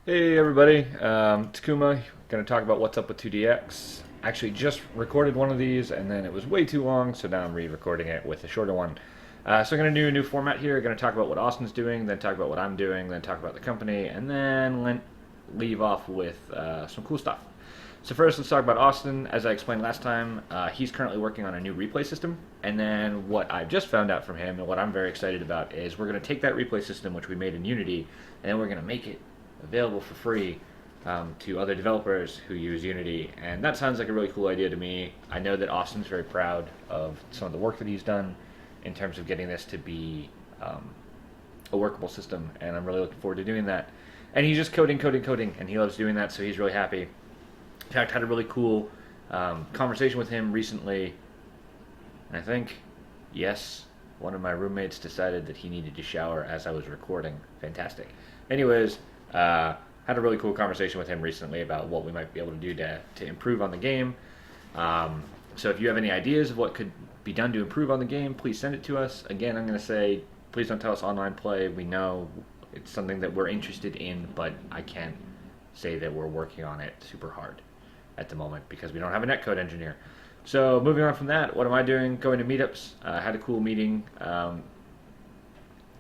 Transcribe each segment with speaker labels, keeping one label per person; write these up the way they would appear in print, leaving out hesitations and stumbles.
Speaker 1: Hey everybody, Takuma. Going to talk about what's up with 2DX. Actually, just recorded one of these, and then it was way too long, so now I'm re-recording it with a shorter one. So I'm going to do a new format here. Going to talk about what Austin's doing, then talk about what I'm doing, then talk about the company, and then leave off with some cool stuff. So first, let's talk about Austin. As I explained last time, he's currently working on a new replay system, and then what I've just found out from him, and what I'm very excited about, is we're going to take that replay system, which we made in Unity, and then we're going to make it available for free to other developers who use Unity. And that sounds like a really cool idea to me. I know that Austin's very proud of some of the work that he's done in terms of getting this to be a workable system, and I'm really looking forward to doing that. And he's just coding, and he loves doing that, so he's really happy. In fact, I had a really cool conversation with him recently. I think, yes, one of my roommates decided that he needed to shower as I was recording. Fantastic. Anyways, had a really cool conversation with him recently about what we might be able to do to improve on the game. So if you have any ideas of what could be done to improve on the game, please send it to us. Again, I'm going to say, please don't tell us online play. We know it's something that we're interested in, but I can't say that we're working on it super hard at the moment because we don't have a netcode engineer. So moving on from that, what am I doing? Going to meetups. Had a cool meeting.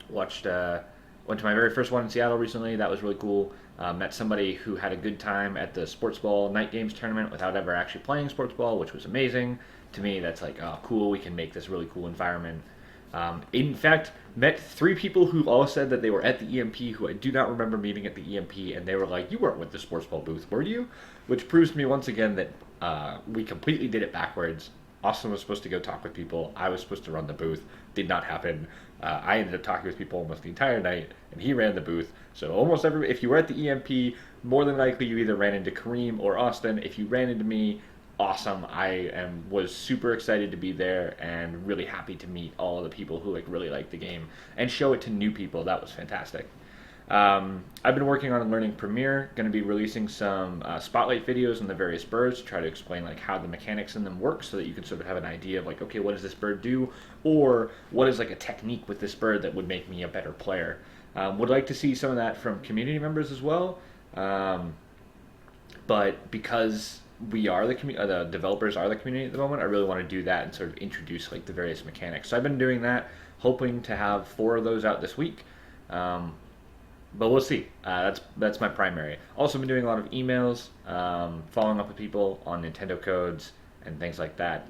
Speaker 1: Went to my very first one in Seattle recently. That was really cool. Met somebody who had a good time at the sports ball night games tournament without ever actually playing sports ball, which was amazing. To me, that's like, oh, cool. We can make this really cool environment. In fact, met 3 people who all said that they were at the EMP who I do not remember meeting at the EMP, and they were like, you weren't with the sports ball booth, were you? Which proves to me once again that we completely did it backwards. Austin was supposed to go talk with people. I was supposed to run the booth. Did not happen. I ended up talking with people almost the entire night, and he ran the booth. So almost if you were at the EMP, more than likely you either ran into Kareem or Austin. If you ran into me, awesome. Was super excited to be there and really happy to meet all of the people who really like the game and show it to new people. That was fantastic. I've been working on learning Premiere. Going to be releasing some spotlight videos on the various birds to try to explain how the mechanics in them work, so that you can sort of have an idea of okay, what does this bird do, or what is a technique with this bird that would make me a better player. Would like to see some of that from community members as well, but because we are the developers are the community at the moment, I really want to do that and sort of introduce the various mechanics. So I've been doing that, hoping to have 4 of those out this week. But we'll see. That's my primary. Also been doing a lot of emails, following up with people on Nintendo codes and things like that,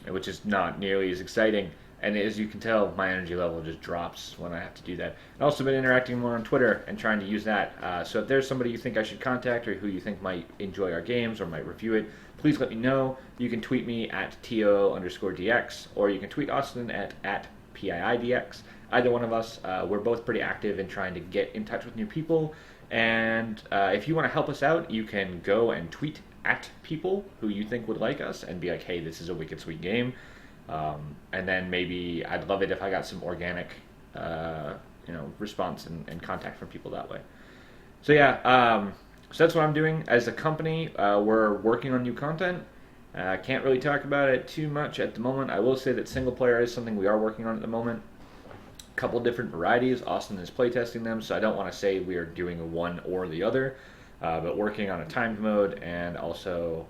Speaker 1: which is not nearly as exciting. And as you can tell, my energy level just drops when I have to do that. I've also been interacting more on Twitter and trying to use that. So if there's somebody you think I should contact or who you think might enjoy our games or might review it, please let me know. You can tweet me at TO_DX, or you can tweet Austin at PIIDX. Either one of us, we're both pretty active in trying to get in touch with new people. And if you want to help us out, you can go and tweet at people who you think would like us and be like, hey, this is a wicked sweet game. And then maybe I'd love it if I got some organic response and contact from people that way. So yeah, so that's what I'm doing. As a company, we're working on new content. Can't really talk about it too much at the moment. I will say that single player is something we are working on at the moment. Couple different varieties. Austin is playtesting them, so I don't want to say we are doing one or the other, but working on a timed mode and also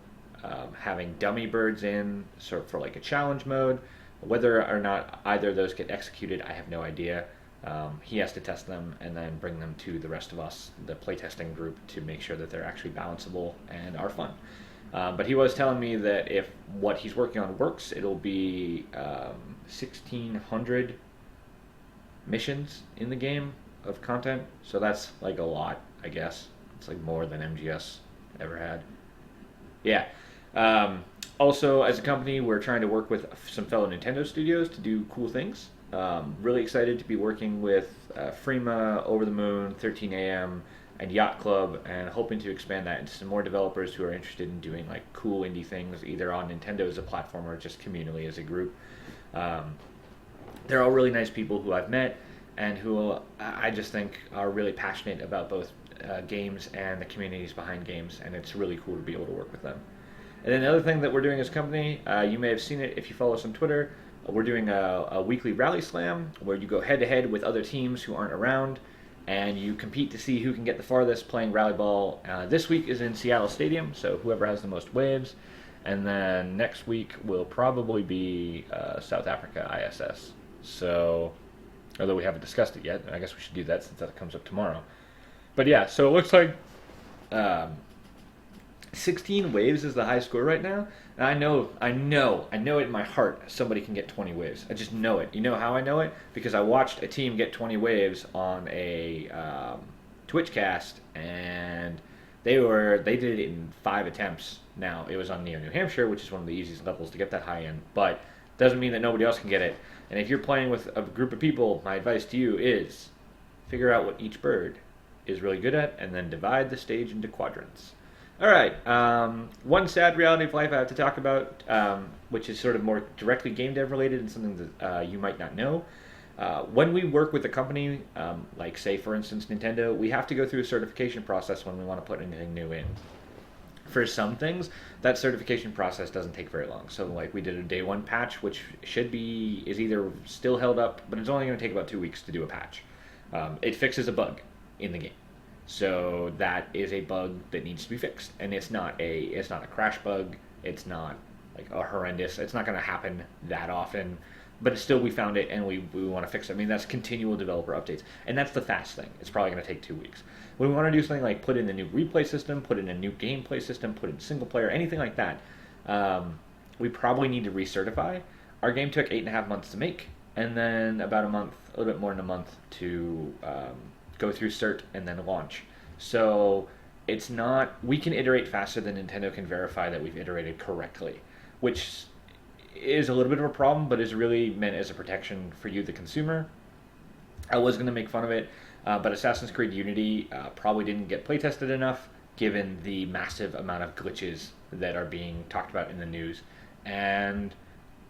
Speaker 1: having dummy birds in sort of for a challenge mode. Whether or not either of those get executed, I have no idea. He has to test them and then bring them to the rest of us, the playtesting group, to make sure that they're actually balanceable and are fun. But he was telling me that if what he's working on works, it'll be 1,600 missions in the game of content, so that's a lot, I guess. It's more than MGS ever had. Yeah. Also, as a company, we're trying to work with some fellow Nintendo studios to do cool things. Really excited to be working with Freema, Over the Moon, 13am, and Yacht Club, and hoping to expand that into some more developers who are interested in doing cool indie things, either on Nintendo as a platform or just communally as a group. They're all really nice people who I've met and who I just think are really passionate about both games and the communities behind games, and it's really cool to be able to work with them. And then the other thing that we're doing as a company, you may have seen it if you follow us on Twitter, we're doing a weekly Rally Slam where you go head-to-head with other teams who aren't around, and you compete to see who can get the farthest playing rally ball. This week is in Seattle Stadium, so whoever has the most waves. And then next week will probably be South Africa ISS. So, although we haven't discussed it yet, I guess we should do that since that comes up tomorrow. But yeah, so it looks like 16 waves is the high score right now. And I know it in my heart somebody can get 20 waves. I just know it. You know how I know it? Because I watched a team get 20 waves on a Twitch cast, and they did it in 5 attempts. Now, it was on Neo, New Hampshire, which is one of the easiest levels to get that high in, but doesn't mean that nobody else can get it. And if you're playing with a group of people, my advice to you is figure out what each bird is really good at, and then divide the stage into quadrants. All right, one sad reality of life I have to talk about, which is sort of more directly game dev related and something that you might not know. When we work with a company, like say for instance Nintendo, we have to go through a certification process when we want to put anything new in. For some things, that certification process doesn't take very long. So like we did a day 1 patch, which is either still held up, but it's only going to take about 2 weeks to do a patch. It fixes a bug in the game. So that is a bug that needs to be fixed, and it's not a crash bug. It's not like a horrendous. It's not going to happen that often, but it's still we found it and we want to fix it. I mean, that's continual developer updates, and that's the fast thing. It's probably going to take 2 weeks. When we want to do something like put in a new replay system, put in a new gameplay system, put in single player, anything like that, we probably need to recertify. Our game took 8.5 months to make, and then about a month, a little bit more than a month to go through cert and then launch. So it's not, we can iterate faster than Nintendo can verify that we've iterated correctly, which is a little bit of a problem, but is really meant as a protection for you, the consumer. I was going to make fun of it, but Assassin's Creed Unity probably didn't get playtested enough given the massive amount of glitches that are being talked about in the news. And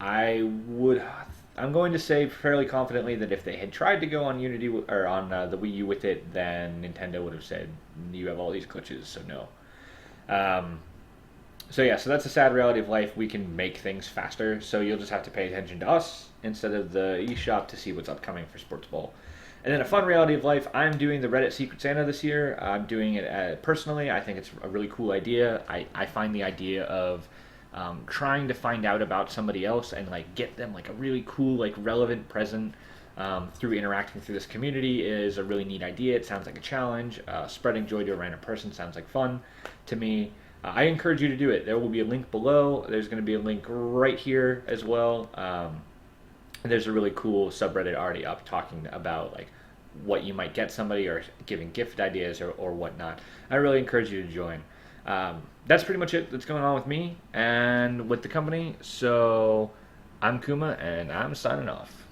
Speaker 1: I'm going to say fairly confidently that if they had tried to go on Unity or on the Wii U with it, then Nintendo would have said, you have all these glitches, so no. So that's a sad reality of life. We can make things faster, so you'll just have to pay attention to us instead of the eShop to see what's upcoming for Sports Ball. And then a fun reality of life, I'm doing the Reddit Secret Santa this year. I'm doing it personally. I think it's a really cool idea. I find the idea of trying to find out about somebody else and like get them like a really cool, like relevant present through interacting through this community is a really neat idea. It sounds like a challenge. Spreading joy to a random person sounds like fun to me. I encourage you to do it. There will be a link below. There's going to be a link right here as well. There's a really cool subreddit already up talking about like what you might get somebody or giving gift ideas or whatnot. I really encourage you to join. That's pretty much it that's going on with me and with the company. So I'm Kuma, and I'm signing off.